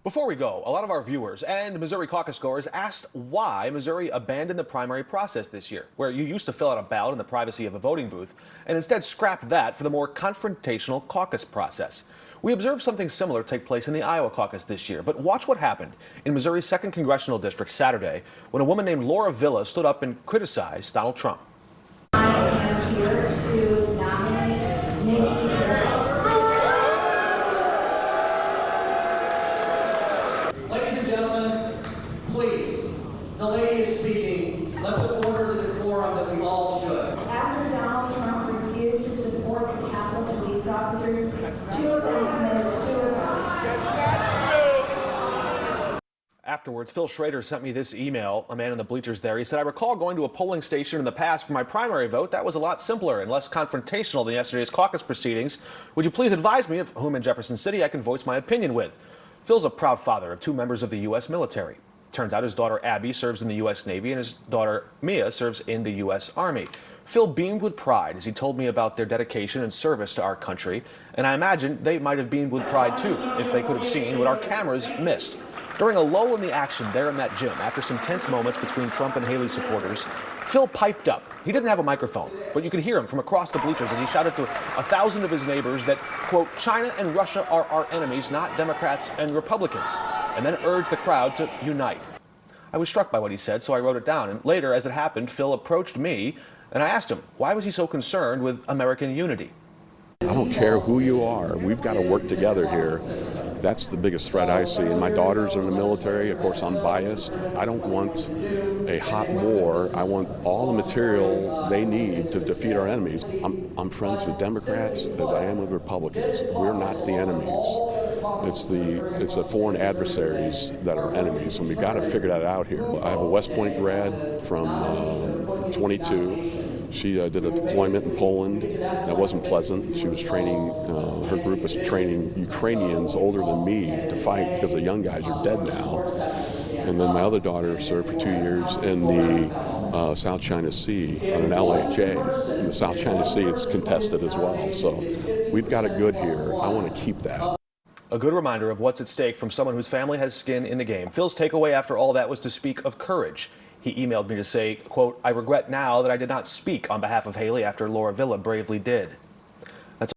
Before we go, a lot of our viewers and Missouri caucus goers asked why Missouri abandoned the primary process this year, where you used to fill out a ballot in the privacy of a voting booth, and instead scrapped that for the more confrontational caucus process. We observed something similar take place in the Iowa caucus this year, but watch what happened in Missouri's 2nd Congressional District Saturday when a woman named Laura Villa stood up and criticized Donald Trump. I am here to nominate Nikki Haley. Ladies and gentlemen, please, the lady is speaking. Let's afford her the decorum that we all should. After Donald Trump refused to support the Capitol Police officers, 2 of them committed suicide. Afterwards, Phil Schrader sent me this email, a man in the bleachers there. He said, I recall going to a polling station in the past for my primary vote. That was a lot simpler and less confrontational than yesterday's caucus proceedings. Would you please advise me of whom in Jefferson City I can voice my opinion with? Phil's a proud father of 2 members of the U.S. military. Turns out his daughter Abby serves in the U.S. Navy and his daughter Mia serves in the U.S. Army. Phil beamed with pride as he told me about their dedication and service to our country, and I imagine they might have beamed with pride too if they could have seen what our cameras missed. During a lull in the action there in that gym, after some tense moments between Trump and Haley supporters, Phil piped up. He didn't have a microphone, but you could hear him from across the bleachers as he shouted to 1,000 of his neighbors that, quote, China and Russia are our enemies, not Democrats and Republicans, and then urged the crowd to unite. I was struck by what he said, so I wrote it down, and later, as it happened, Phil approached me, and I asked him, why was he so concerned with American unity? I don't care who you are. We've got to work together here. That's the biggest threat I see. And my daughters are in the military. Of course, I'm biased. I don't want a hot war. I want all the material they need to defeat our enemies. I'm friends with Democrats as I am with Republicans. We're not the enemies. It's the foreign adversaries that are enemies, and we've got to figure that out here. I have a West Point grad from 22. She did a deployment in Poland. That wasn't pleasant. She was training, her group was training Ukrainians older than me to fight because the young guys are dead now. And then my other daughter served for 2 years in the South China Sea on an LHA. In the South China Sea, it's contested as well. So we've got it good here. I want to keep that. A good reminder of what's at stake from someone whose family has skin in the game. Phil's takeaway after all that was to speak of courage. He emailed me to say, quote, I regret now that I did not speak on behalf of Haley after Laura Villa bravely did.